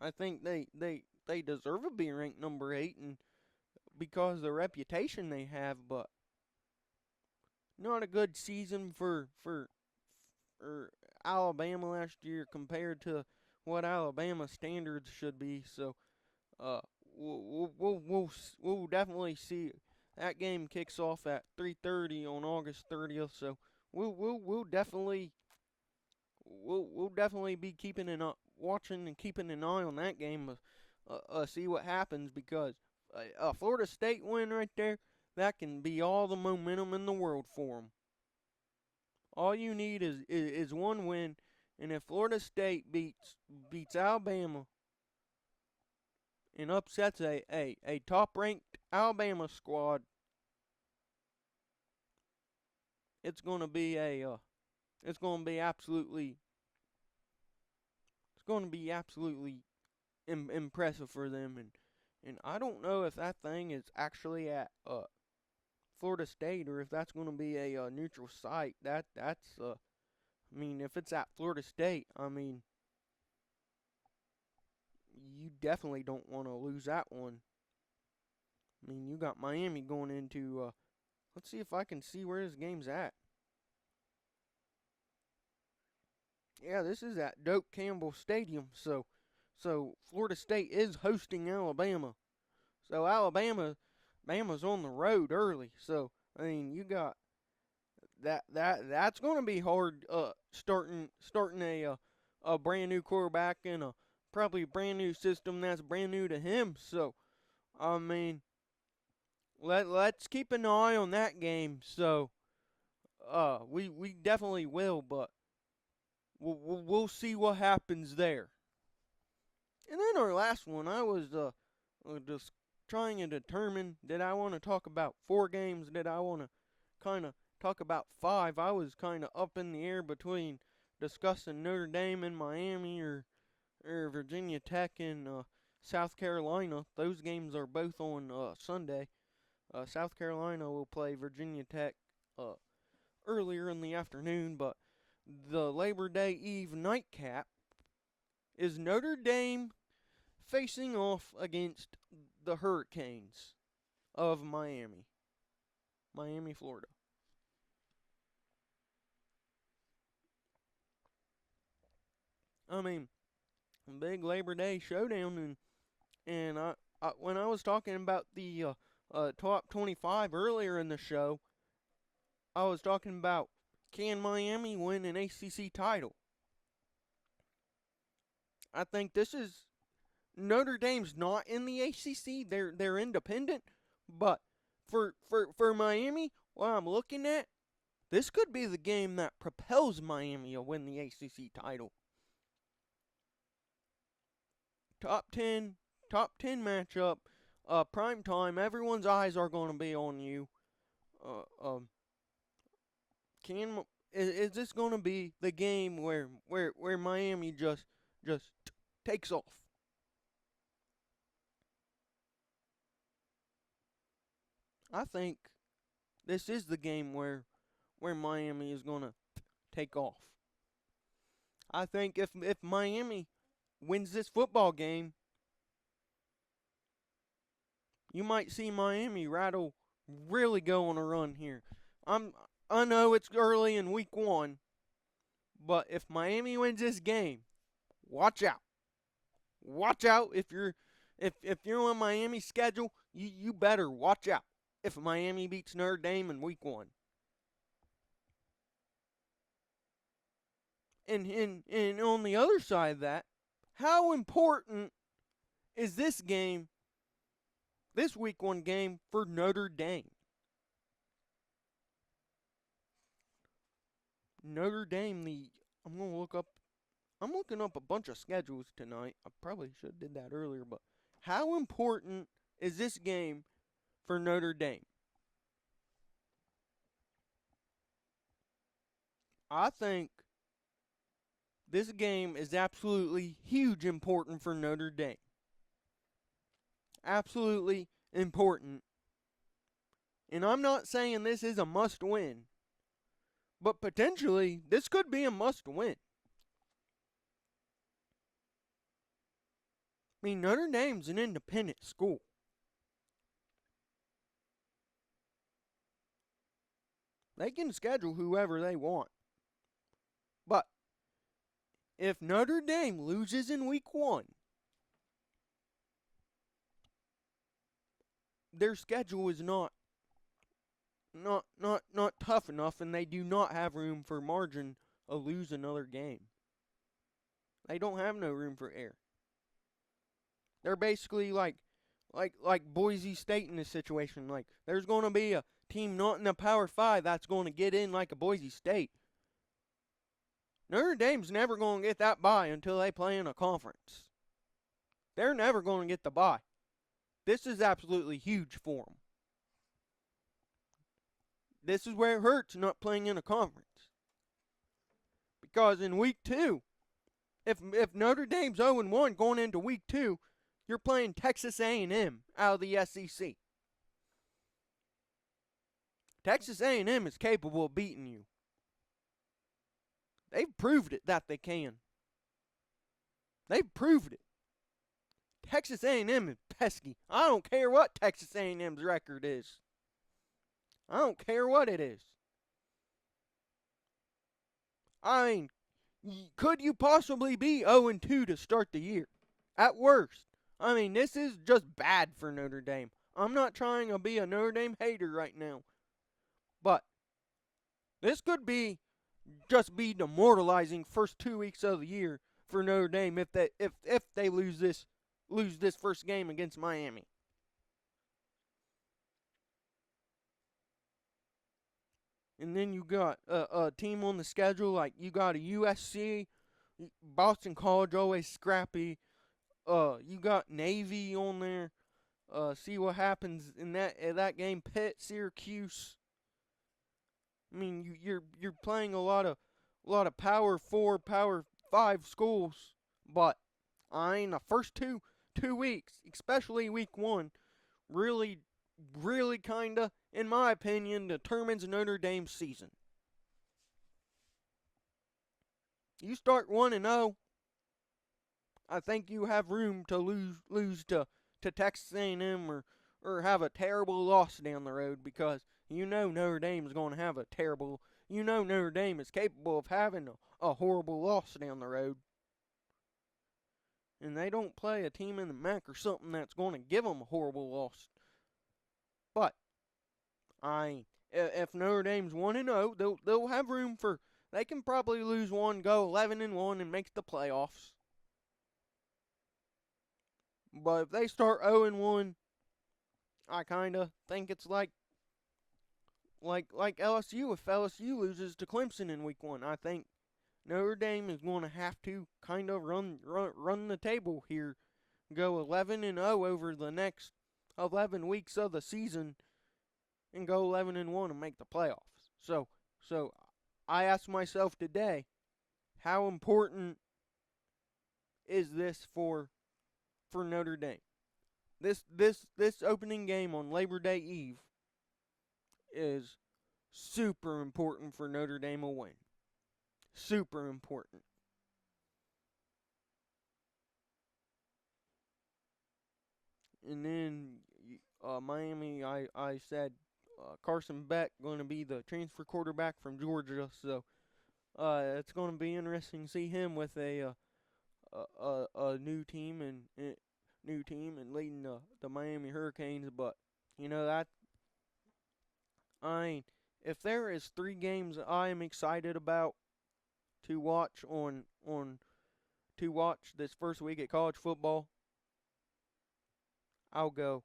I think they deserve to be ranked number 8, and because of the reputation they have, but not a good season for Alabama last year compared to what Alabama standards should be. So we'll definitely see. That game kicks off at 3:30 on August 30th. So we'll definitely be watching and keeping an eye on that game. See what happens, because a Florida State win right there, that can be all the momentum in the world for them. All you need is one win, and if Florida State beats Alabama and upsets a top-ranked Alabama squad, it's going to be absolutely impressive for them, and I don't know if that thing is actually at Florida State or if that's going to be a neutral site. I mean, if it's at Florida State, I mean, you definitely don't want to lose that one. I mean, you got Miami going into. Let's see if I can see where this game's at. Yeah, this is at Doak Campbell Stadium. So Florida State is hosting Alabama. So Alabama's on the road early. So I mean, you got that's going to be hard. Starting a brand new quarterback in a probably brand new system that's brand new to him. So I mean, let's keep an eye on that game. So we definitely will, but we'll see what happens there. And then our last one, I was just trying to determine, did I want to talk about 4 games? Did I want to kind of talk about 5? I was kind of up in the air between discussing Notre Dame and Miami or Virginia Tech and South Carolina. Those games are both on Sunday. South Carolina will play Virginia Tech earlier in the afternoon, but the Labor Day Eve nightcap is Notre Dame facing off against the Hurricanes of Miami, Florida. I mean, big Labor Day showdown, and when I was talking about the top 25 earlier in the show, I was talking about, can Miami win an ACC title? I think this is Notre Dame's not in the ACC. They're independent, but for Miami, what I'm looking at, this could be the game that propels Miami to win the ACC title. Top 10 matchup, prime time. Everyone's eyes are going to be on you. Can is this going to be the game where Miami just takes off? I think this is the game where Miami is going to take off. I think if Miami wins this football game, you might see Miami really go on a run here. I know it's early in week 1, but if Miami wins this game, watch out. Watch out if you're on Miami's schedule, you better watch out if Miami beats Notre Dame in week 1. And on the other side of that, how important is this game, this week 1 game for Notre Dame? Notre Dame, I'm looking up a bunch of schedules tonight. I probably should have did that earlier, but how important is this game for Notre Dame? I think this game is absolutely huge important for Notre Dame. Absolutely important. And I'm not saying this is a must win, but potentially this could be a must win. I mean, Notre Dame's an independent school. They can schedule whoever they want. But if Notre Dame loses in week 1, their schedule is not tough enough, and they do not have room for margin to lose another game. They don't have no room for error. They're basically like Boise State in this situation. Like, there's going to be a team not in the Power 5 that's going to get in like a Boise State. Notre Dame's never going to get that bye until they play in a conference. They're never going to get the bye. This is absolutely huge for them. This is where it hurts not playing in a conference. Because in week 2, if Notre Dame's 0-1 going into week 2, you're playing Texas A&M out of the SEC. Texas A&M is capable of beating you. They've proved it that they can. They've proved it. Texas A&M is pesky. I don't care what Texas A&M's record is. I don't care what it is. I mean, could you possibly be 0-2 to start the year? At worst. I mean, this is just bad for Notre Dame. I'm not trying to be a Notre Dame hater right now. But this could be demoralizing first 2 weeks of the year for Notre Dame if they lose this first game against Miami. And then you got a team on the schedule like you got a USC, Boston College always scrappy. You got Navy on there. See what happens in that game. Pitt, Syracuse. I mean, you're playing a lot of Power 4, Power 5 schools, but the first two weeks, especially week 1, really kinda, in my opinion, determines Notre Dame's season. You start 1-0, I think you have room to lose to Texas A&M or have a terrible loss down the road, because Notre Dame is going to have a terrible. Notre Dame is capable of having a horrible loss down the road. And they don't play a team in the MAC or something that's going to give them a horrible loss. But if Notre Dame's 1-0, they'll have room for. They can probably lose one, go 11-1, and make the playoffs. But if they start 0-1, I kind of think it's like LSU. If LSU loses to Clemson in week 1, I think Notre Dame is going to have to kind of run the table here, go 11-0 over the next 11 weeks of the season, and go 11-1 and make the playoffs. So I asked myself today, how important is this for Notre Dame? This opening game on Labor Day Eve is super important for Notre Dame to win. Super important. And then Miami, I said Carson Beck going to be the transfer quarterback from Georgia, so it's going to be interesting to see him with a new team and leading the Miami Hurricanes. But that if there is 3 games I am excited about to watch to watch this first week at college football, I'll go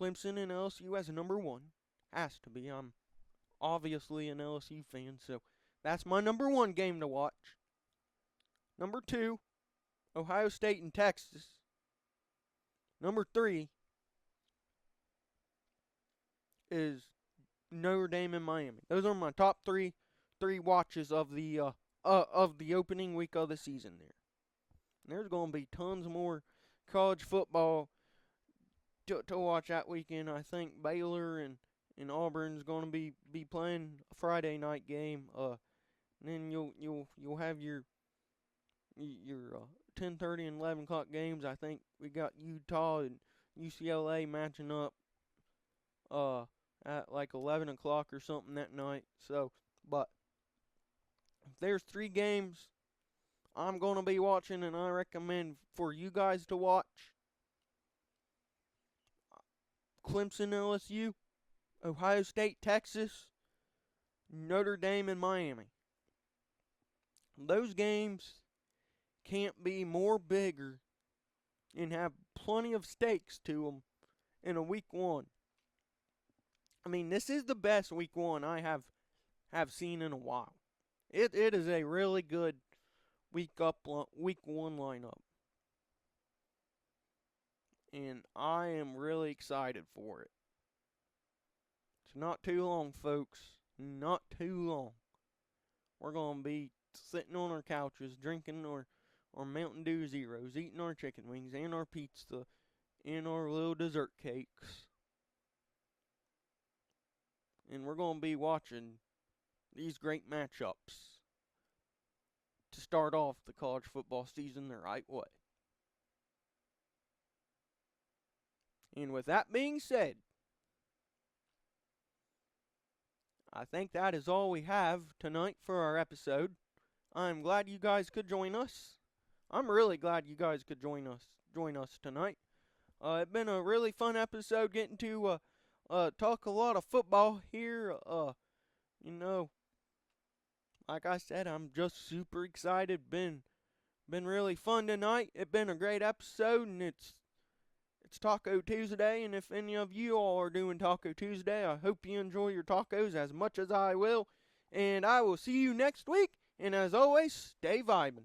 Clemson and LSU as number 1. Has to be. I'm obviously an LSU fan, so that's my number 1 game to watch. Number 2, Ohio State and Texas. Number 3 is Notre Dame and Miami. Those are my top three watches of the opening week of the season there. And there's going to be tons more college football to watch that weekend. I think Baylor and Auburn's going to be playing a Friday night game. And then you'll have your 10:30 and 11 o'clock games. I think we got Utah and UCLA matching up at like 11 o'clock or something that night. So, but if there's 3 games I'm going to be watching and I recommend for you guys to watch, Clemson, LSU, Ohio State, Texas, Notre Dame, and Miami. Those games can't be more bigger and have plenty of stakes to them in a week 1. I mean, this is the best week 1 I have seen in a while. It is a really good week 1 lineup. And I am really excited for it. It's not too long, folks. Not too long. We're going to be sitting on our couches, drinking our Mountain Dew Zeros, eating our chicken wings and our pizza and our little dessert cakes. And we're going to be watching these great matchups to start off the college football season the right way. And with that being said, I think that is all we have tonight for our episode. I'm glad you guys could join us. I'm really glad you guys could join us tonight. It's been a really fun episode getting to talk a lot of football here. You know, like I said, I'm just super excited. Been really fun tonight. It's been a great episode, and it's Taco Tuesday. And if any of you all are doing Taco Tuesday, I hope you enjoy your tacos as much as I will. And I will see you next week. And as always, stay vibing.